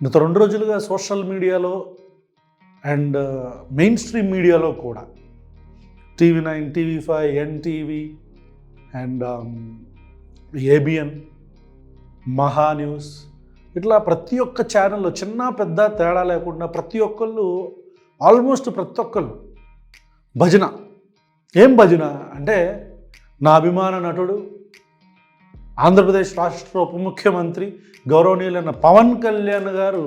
గత 2 రోజులుగా సోషల్ మీడియాలో అండ్ మెయిన్ స్ట్రీమ్ మీడియాలో కూడా TV9, TV5, NTV and ABN, మహా న్యూస్ ఇట్లా ప్రతి ఒక్క ఛానల్లో చిన్న పెద్ద తేడా లేకుండా ప్రతి ఒక్కళ్ళు ఆల్మోస్ట్ ప్రతి ఒక్కళ్ళు భజన. ఏం భజన అంటే నా అభిమాన నటుడు ఆంధ్రప్రదేశ్ రాష్ట్ర ఉప ముఖ్యమంత్రి గౌరవనీయులైన పవన్ కళ్యాణ్ గారు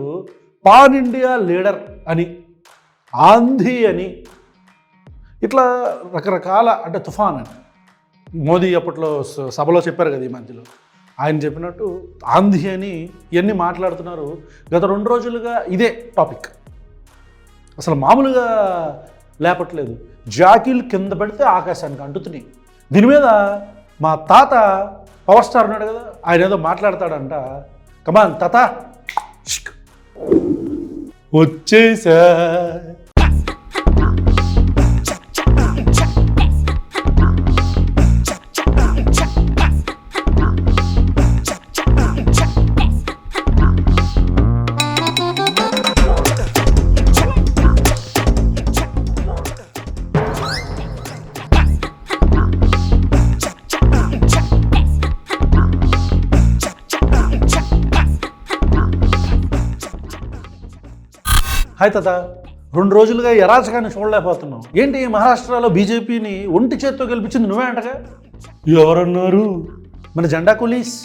పాన్ ఇండియా లీడర్ అని, ఆంధీ అని, ఇట్లా రకరకాల అంటే తుఫాన్ అని మోదీ అప్పట్లో సభలో చెప్పారు కదా ఈ మధ్యలో, ఆయన చెప్పినట్టు ఆంధీ అని ఇవన్నీ మాట్లాడుతున్నారు. గత 2 రోజులుగా ఇదే టాపిక్ అసలు మామూలుగా లేపట్లేదు. జాకీలు కింద పడితే ఆకాశానికి అంటుతున్నాయి. దీని మీద మా తాత పవర్ స్టార్ ఉన్నాడు కదా, ఆయన ఏదో మాట్లాడతాడంట. కమాన్ తాత వచ్చేసా. హాయ్ తాత, 2 రోజులుగా ఎరాచకాన్ని చూడలేకపోతున్నాం. ఏంటి మహారాష్ట్రలో బీజేపీని ఒంటి చేత్తో గెలిపించింది నువ్వే అంటగా? ఎవరన్నారు? మన జెండా కులీస్,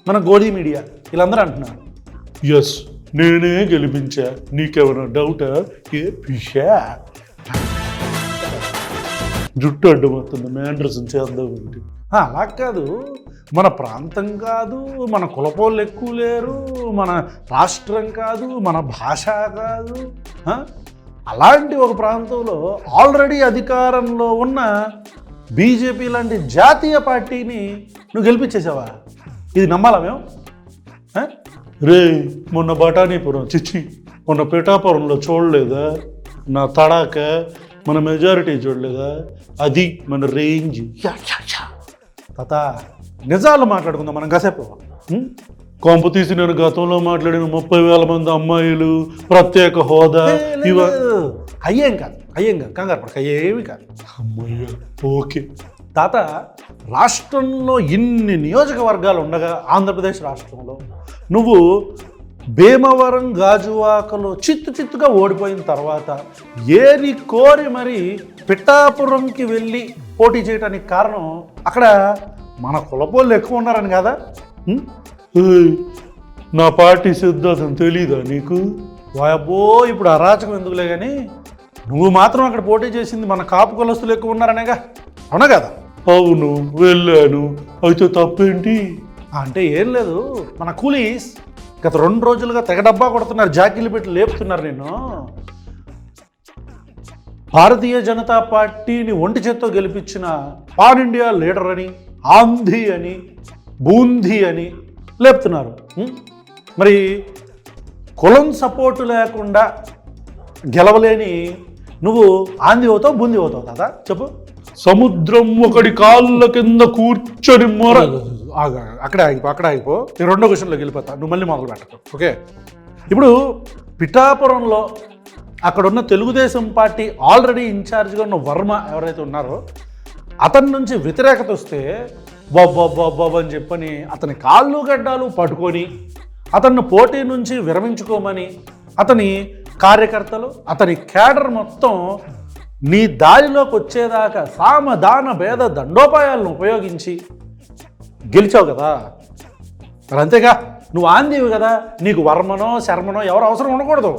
మన గోడీ మీడియా వీళ్ళందరూ అంటున్నారు. ఎస్, నేనే గెలిపించా, నీకెవరో డౌటా? ఏ పిషా జుట్టు అడ్డమవుతుంది, మ్యాండ్రసం చేద్దాం ఏంటి? అలా కాదు, మన ప్రాంతం కాదు, మన కులపోళ్ళు ఎక్కువ లేరు, మన రాష్ట్రం కాదు, మన భాష కాదు. అలాంటి ఒక ప్రాంతంలో ఆల్రెడీ అధికారంలో ఉన్న బీజేపీ లాంటి జాతీయ పార్టీని నువ్వు గెలిపించేసావా? ఇది నమ్మాలా మేము? రే, మొన్న బఠానీపురం మొన్న పిఠాపురంలో చూడలేదా నా తడాక? మన మెజారిటీ చూడలేదా? అది మన రేంజ్. తాత, నిజాలు మాట్లాడుకుందాం మనం కాసేపు. కొంప తీసి నేను గతంలో మాట్లాడిన 30,000 మంది అమ్మాయిలు, ప్రత్యేక హోదా, అయ్యేం కాదు కంగారు పడక, ఏమి కాదు. అమ్మయ్య, ఓకే. తాత, రాష్ట్రంలో ఇన్ని నియోజకవర్గాలు ఉండగా ఆంధ్రప్రదేశ్ రాష్ట్రంలో నువ్వు భీమవరం, గాజువాకలో చిత్తుగా ఓడిపోయిన తర్వాత ఏరి కోరి మరి పిఠాపురంకి వెళ్ళి పోటీ చేయడానికి కారణం అక్కడ మన కులపోళ్ళు ఎక్కువ ఉన్నారని కదా? నా పార్టీ సిద్ధాంతం తెలీదా నీకు? వాయబ్బో, ఇప్పుడు అరాచకం ఎందుకులే కానీ నువ్వు మాత్రం అక్కడ పోటీ చేసింది మన కాపు కులస్తులు ఎక్కువ ఉన్నారనేగా, అవునా కదా? అవును, వెళ్ళాను. అయితే తప్పేంటి? అంటే ఏం లేదు, మన కూలీస్ గత 2 రోజులుగా తెగ డబ్బా కొడుతున్నారు, జాకీలు పెట్టి లేపుతున్నారు. నేను భారతీయ జనతా పార్టీని ఒంటి చేత్తో గెలిపించిన పాన్ ఇండియా లీడర్ అని, ఆంధీ అని, బూందీ అని లేపుతున్నారు. మరి కులం సపోర్టు లేకుండా గెలవలేని నువ్వు ఆంధీ అవుతావు, బూందీ అవుతావు కదా? చెప్పు. సముద్రం ఒకటి కాళ్ళ కింద కూర్చొని అక్కడే ఆగిపో. నేను 2వ క్వశ్చన్లోకి వెళ్ళిపోతా, నువ్వు మళ్ళీ మొదలు పెట్టకు. ఓకే, ఇప్పుడు పిఠాపురంలో అక్కడున్న తెలుగుదేశం పార్టీ ఆల్రెడీ ఇన్ఛార్జ్గా ఉన్న వర్మ ఎవరైతే ఉన్నారో అతని నుంచి వ్యతిరేకత వస్తే బాబా అని చెప్పని అతని కాళ్ళు గడ్డాలు పట్టుకొని అతన్ని పోటీ నుంచి విరమించుకోమని అతని కార్యకర్తలు, అతని క్యాడర్ మొత్తం నీ దారిలోకి వచ్చేదాకా సామదాన భేద దండోపాయాలను ఉపయోగించి గెలిచావు కదా. మరి అంతేగా, నువ్వు ఆంధీవి కదా, నీకు వర్మనో శర్మనో ఎవరు అవసరం ఉండకూడదు.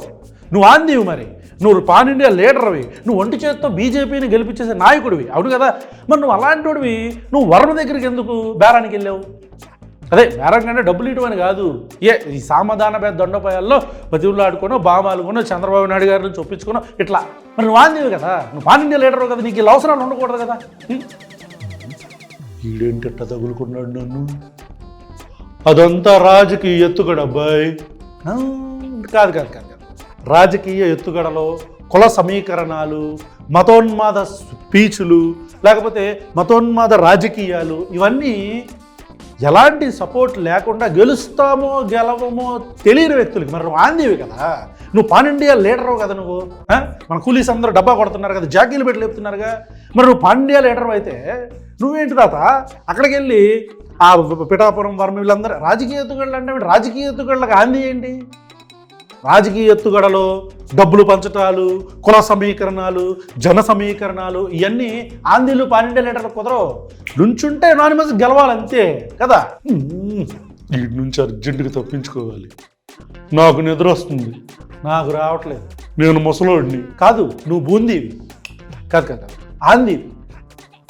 నువ్వు ఆంధీవి, మరి నువ్వు పాన్ ఇండియా లీడర్వి, నువ్వు ఒంటి చేత్తో బీజేపీని గెలిపించేసే నాయకుడివి, అవును కదా? మరి నువ్వు అలాంటివి నువ్వు వర్మ దగ్గరికి ఎందుకు బేరానికి వెళ్ళావు? అదే బేరం కంటే డబ్బులు ఇవ్వమని కాదు, ఈ సామధాన భేద దండోపాయాల్లో బతివులు ఆడుకోనో, బామాలుకోనో, చంద్రబాబు నాయుడు గారిని చొప్పించుకోనో ఇట్లా. మరి నువ్వు ఆంధీవి కదా, నువ్వు పాన్ ఇండియా లీడరు కదా, నీకు ఇలా అవసరాలు ఉండకూడదు కదా. ఈడేంటట్ట తగులుకున్నాడు నన్ను? అదంతా రాజకీయ ఎత్తుగడ అబ్బాయి. కాదు, రాజకీయ ఎత్తుగడలో కుల సమీకరణాలు, మతోన్మాద స్పీచ్లు, లేకపోతే మతోన్మాద రాజకీయాలు, ఇవన్నీ ఎలాంటి సపోర్ట్ లేకుండా గెలుస్తామో గెలవమో తెలియని వ్యక్తులకి, మరి నువ్వు ఆంధీవి కదా, నువ్వు పాన్ ఇండియా లీడరు కదా నువ్వు, మన కూలీస్ అందరూ డబ్బా కొడుతున్నారు కదా, జాకీలు పెట్టి లేపుతున్నారుగా, మరి నువ్వు పాన్ ఇండియా లీడర్ అయితే నువ్వేంటి తాత అక్కడికి వెళ్ళి ఆ పిఠాపురం వర్మ వీళ్ళందరూ రాజకీయ ఎత్తుగడలు అంటే రాజకీయ ఎత్తుగడలకు ఆంధీ ఏంటి? రాజకీయ ఎత్తుగడలు, డబ్బులు పంచటాలు, కుల సమీకరణాలు, జన సమీకరణాలు, ఇవన్నీ ఆంధ్రులు పాన్ ఇండియా లీడర్లు కుదరవు. నుంచుంటే అనానిమస్ గెలవాలంతే కదా. వీటి నుంచి అర్జెంటుగా తప్పించుకోవాలి, నాకు నిద్ర వస్తుంది. నాకు రావట్లేదు, నేను ముసలోడిని కాదు, నువ్వు బూందీవి కాదు కదా, ఆంధీవి.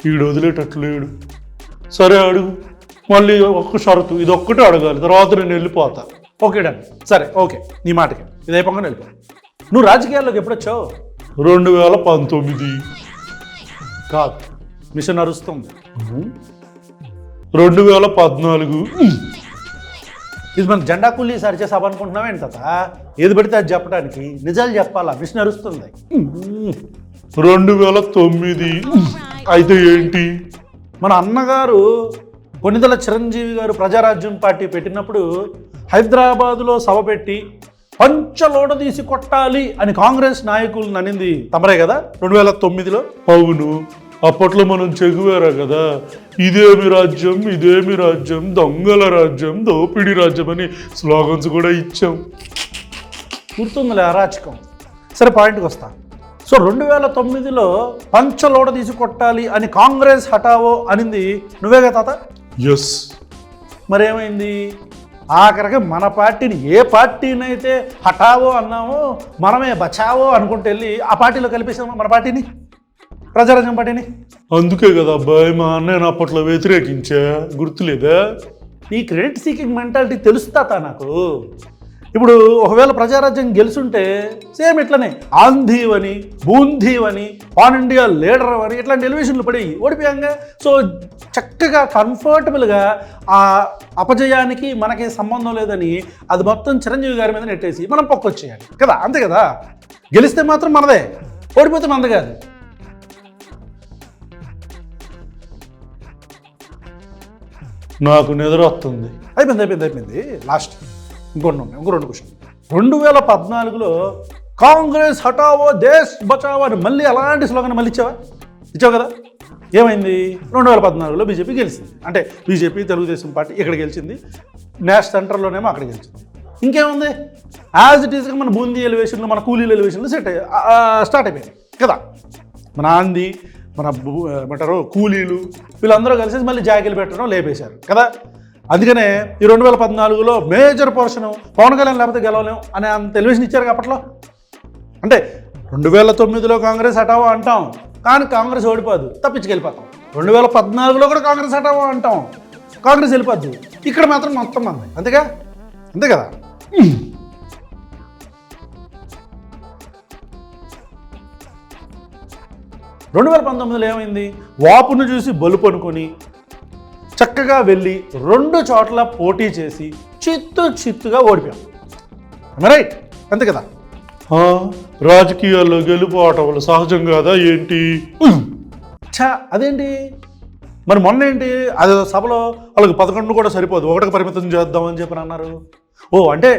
వీడు వదిలేటట్లేడు. సరే అడుగు, మళ్ళీ ఒక్క షరతు, ఇది ఒక్కటే అడగాలి, తర్వాత నేను వెళ్ళిపోతా. ఓకే డన్, సరే ఓకే, నీ మాటకి ఇది అయిపోగానే వెళ్ళిపో. నువ్వు రాజకీయాల్లోకి ఎప్పుడు వచ్చావు? 2019 కాదు, మిషన్ అరుస్తుంది. 2014. ఇది మన జెండా కూలీ సరిచే సభ అనుకుంటున్నావా ఏంటి తాత? ఏది పడితే అది చెప్పడానికి నిజాలు చెప్పాలా, మిషన్ అరుస్తుంది. 2009 అయితే ఏంటి? మన అన్నగారు కొన్నిదల చిరంజీవి గారు ప్రజారాజ్యం పార్టీ పెట్టినప్పుడు హైదరాబాదులో సభ పెట్టి పంచలోడ తీసి కొట్టాలి అని కాంగ్రెస్ నాయకులను అనింది తమరే కదా 2009లో. అవును, అప్పట్లో మనం చెగువారా కదా, ఇదేమి రాజ్యం, ఇదేమి రాజ్యం, దొంగల రాజ్యం, దోపిడీ రాజ్యం అని స్లోగన్స్ కూడా ఇచ్చాం. గుర్తుందిలే అరాచకం. సరే పాయింట్కి వస్తా. సో 2009లో పంచలోడ తీసి కొట్టాలి అని కాంగ్రెస్ హటావో అనింది నువ్వేగా తాత? ఎస్. మరేమైంది? ఆఖరికి మన పార్టీని, ఏ పార్టీనైతే హటావో అన్నామో మనమే బచావో అనుకుంటూ వెళ్ళి ఆ పార్టీలో కలిపేసాము మన పార్టీని, ప్రజారాజ్యం పార్టీని. అందుకే కదా అబ్బాయి మా అన్నయ్య అప్పట్లో వ్యతిరేకించా, గుర్తులేదా? ఈ క్రెడిట్ సీకింగ్ మెంటాలిటీ తెలుస్తాతా నాకు. ఇప్పుడు ఒకవేళ ప్రజారాజ్యం గెలుచుంటే సేమ్ ఇట్లనే ఆంధీవని, బూంధీవని, పాన్ ఇండియా లీడర్ అని ఇట్లాంటి టెలివిజన్లు పడి ఓడిపోయాంగా. సో చక్కగా కంఫర్టబుల్గా ఆ అపజయానికి మనకి సంబంధం లేదని అది మొత్తం చిరంజీవి గారి మీద నెట్టేసి మనం పక్కొచ్చేయాలి కదా, అంతే కదా. గెలిస్తే మాత్రం మనదే, ఓడిపోతే మనది కాదు. నాకు నిద్ర వస్తుంది. అయిపోయింది లాస్ట్ ఇంకో 2 క్వశ్చన్. 2014లో కాంగ్రెస్ హటావో దేశ్ బచావో అని మళ్ళీ అలాంటి స్లోగన్ మళ్ళీ ఇచ్చావు కదా. ఏమైంది? 2014లో బీజేపీ గెలిచింది. అంటే బీజేపీ తెలుగుదేశం పార్టీ ఇక్కడ గెలిచింది, నేషనల్ సెంటర్లోనేమో అక్కడ గెలిచింది. ఇంకేముంది? యాజ్ ఇట్ ఈస్గా మన బూందీ ఎలివేషన్లు, మన కూలీల ఎలివేషన్లు స్టార్ట్ అయిపోయాయి కదా. మన ఆంధీ, మన ఏమంటారు కూలీలు వీళ్ళందరూ కలిసి మళ్ళీ జాకీలు పెట్టడం లేపేశారు కదా. అందుకనే ఈ 2014లో మేజర్ పోర్షన్ పవన్ కళ్యాణ్ లేకపోతే గెలవలేం అనే అంత టెలివిజన్ ఇచ్చారు అప్పట్లో. అంటే 2009లో కాంగ్రెస్ హటావో అంటాం, కానీ కాంగ్రెస్ ఓడిపోదు, తప్పించుకెళ్ళిపోతాం. 2014లో కూడా కాంగ్రెస్ హటావో అంటాం, కాంగ్రెస్ వెళ్ళిపోద్దు. ఇక్కడ మాత్రం మొత్తం మంది అంతే కదా. 2019లో ఏమైంది? వాపును చూసి బలుపు అనుకొని చక్కగా వెళ్ళి 2 చోట్ల పోటీ చేసి చిత్తుగా ఓడిపోయాం. రైట్, అంతే కదా. రాజకీయాల్లో గెలుపు ఆటలు సహజం కాదా ఏంటి? అదేంటి మరి మొన్న ఏంటి? అదే సభలో వాళ్ళకి 11 కూడా సరిపోదు, 1కి పరిమితం చేద్దామని చెప్పని అన్నారు. అంటే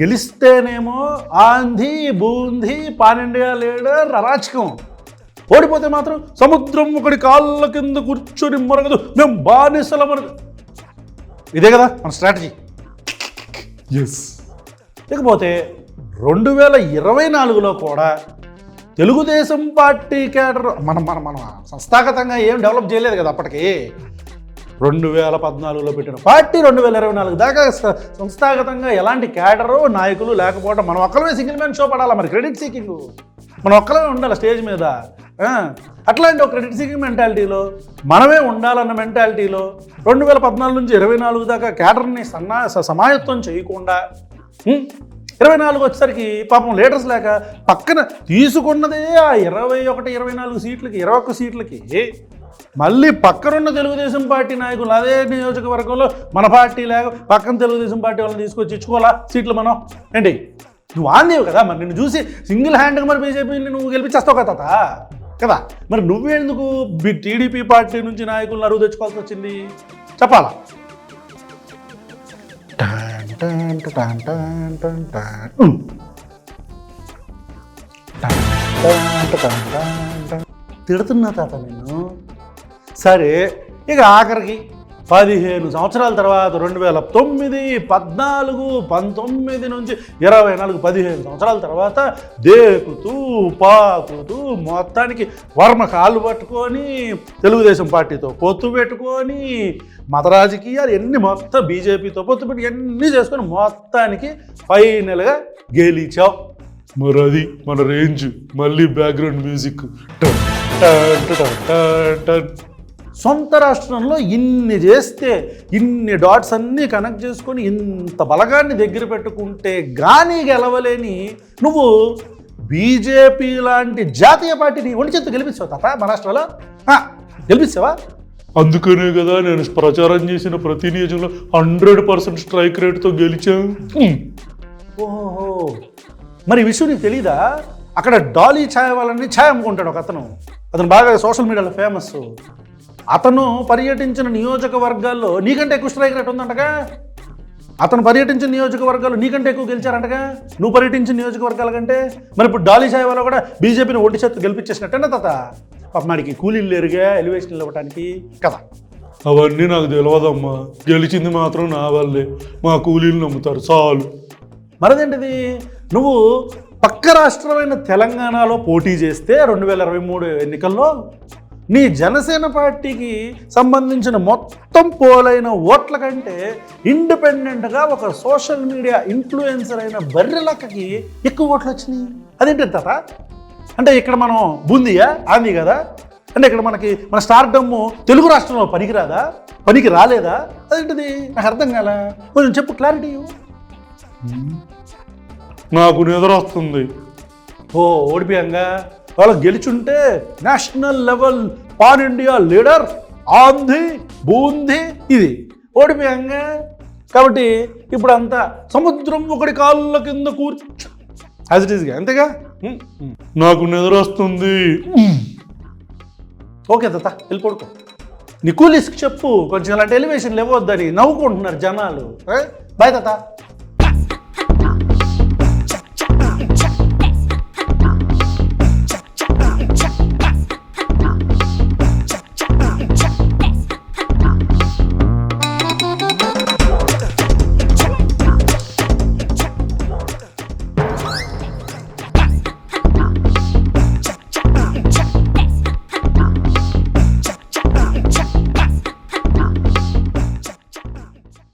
గెలిస్తేనేమో ఆంధీ, బూందీ, పాన్ ఇండియా లీడర్, అరాచకం. ఓడిపోతే మాత్రం సముద్రం ఒకటి కాళ్ళ కింద కూర్చొని మొరగదు, మేము బానిసల మొరగదు. ఇదే కదా మన స్ట్రాటజీ. ఎస్. ఇకపోతే 2024లో కూడా తెలుగుదేశం పార్టీ క్యాడర్ మనం సంస్థాగతంగా ఏం డెవలప్ చేయలేదు కదా అప్పటికి. 2014లో పెట్టిన పార్టీ 2024 దాకా సంస్థాగతంగా ఎలాంటి క్యాడరు, నాయకులు లేకపోవడం, మనం ఒక్కలమే సింగిల్ మ్యాన్ షో పడాలా? మరి క్రెడిట్ సీకింగ్ మనం ఒక్కలమే ఉండాలి స్టేజ్ మీద. అట్లాంటి ఒక క్రెడిట్ సీకింగ్ మెంటాలిటీలో మనమే ఉండాలన్న మెంటాలిటీలో 2014 నుంచి 24 దాకా క్యాడర్ని సమాయత్తం చేయకుండా 24 వచ్చేసరికి పాపం లీడర్స్ లేక పక్కన తీసుకున్నదే ఆ 24 సీట్లకి 21 సీట్లకి మళ్ళీ పక్కనున్న తెలుగుదేశం పార్టీ నాయకులు అదే నియోజకవర్గంలో మన పార్టీ లేక పక్కన తెలుగుదేశం పార్టీ వాళ్ళని తీసుకొచ్చి ఇచ్చుకోవాలా సీట్లు మనం ఏంటి? నువ్వు ఆందేవు కదా, మరి నిన్ను చూసి సింగిల్ హ్యాండ్గా మరి బీజేపీని నువ్వు గెలిపించేస్తావు కదా. మరి నువ్వెందుకు టీడీపీ పార్టీ నుంచి నాయకులను అరువు తెచ్చుకోవాల్సి వచ్చింది చెప్పాలా? తిడుతున్నా తాత నేను. సరే, ఇక ఆఖరికి 15 సంవత్సరాల తర్వాత 2009, 14, 19 నుంచి 24, 15 సంవత్సరాల తర్వాత దేకుతూ పాకుతూ మొత్తానికి వర్మ కాళ్ళు పట్టుకొని తెలుగుదేశం పార్టీతో పొత్తు పెట్టుకొని మత రాజకీయాలు ఎన్ని మొత్తం బీజేపీతో పొత్తు పెట్టి ఎన్ని చేసుకొని మొత్తానికి ఫైనల్గా గెలిచావు. మరి అది మన రేంజ్. మళ్ళీ బ్యాక్గ్రౌండ్ మ్యూజిక్. సొంత రాష్ట్రంలో ఇన్ని చేస్తే, ఇన్ని డాట్స్ అన్నీ కనెక్ట్ చేసుకొని ఇంత బలగాన్ని దగ్గర పెట్టుకుంటే కానీ గెలవలేని నువ్వు బీజేపీ లాంటి జాతీయ పార్టీని ఒంటి చేత్తో గెలిపించావు తాత మహారాష్ట్రలో. గెలిపించావా? అందుకనే కదా నేను ప్రచారం చేసిన ప్రతి నియోజకంలో 100% స్ట్రైక్ రేట్తో గెలిచాం. ఓహో, మరి ఈ విషయం నీకు తెలీదా? అక్కడ డాలీ ఛాయ్ వాళ్ళని ఛాయ్ అమ్ముకుంటాడు ఒక అతను బాగా సోషల్ మీడియాలో ఫేమస్. అతను పర్యటించిన నియోజకవర్గాల్లో నీకంటే ఎక్కువ స్ట్రైక్ రేట్ ఉందంటగా. అతను పర్యటించిన నియోజకవర్గాలు నీకంటే ఎక్కువ గెలిచారంటగా నువ్వు పర్యటించిన నియోజకవర్గాల కంటే. మరి ఇప్పుడు డాలీ ఛాయ్ వాళ్ళు కూడా బీజేపీని ఒంటి చేత్తు గెలిపించేసినట్టేనా తాత? పాపమాడికి కూలీలు లేరుగా ఎలివేషన్లు ఇవ్వడానికి కదా. అవన్నీ నాకు తెలియదమ్మా. గెలిచింది మాత్రం నా వల్లే. మా కూలీలు నమ్ముతారు చాలు. మరదేంటిది, నువ్వు పక్క రాష్ట్రమైన తెలంగాణలో పోటీ చేస్తే 2023 ఎన్నికల్లో నీ జనసేన పార్టీకి సంబంధించిన మొత్తం పోలైన ఓట్ల కంటే ఇండిపెండెంట్గా ఒక సోషల్ మీడియా ఇన్ఫ్లుయెన్సర్ అయిన బర్రెలక్కకి ఎక్కువ ఓట్లు వచ్చినాయి. అదేంటి తాత? అంటే ఇక్కడ మనం బూందీయా ఆంది కదా? అంటే ఇక్కడ మన స్టార్డమ్ తెలుగు రాష్ట్రంలో పనికి రాలేదా? అదేంటిది నాకు అర్థం కాల. కొంచెం చెప్పు, క్లారిటీ. నాకు నిద్ర వస్తుంది. ఓడిపోయాంగా. వాళ్ళు గెలిచుంటే national level pan India leader ఆంధీ బూందీ ఇది ఓడిపోయాంగా. కాబట్టి ఇప్పుడు అంతా సముద్రం ఒకటి కాళ్ళ కింద కూర్చు యాజ్ ఇట్ ఈస్గా, అంతేగా. నాకు నిద్ర వస్తుంది. ఓకే తాత, వెళ్ళి పడుకో. నీ కూలీస్కి చెప్పు కొంచెం అలాంటి ఎలివేషన్లు ఇవ్వద్దని. నవ్వుకుంటున్నారు జనాలు. బాయ్ తాత.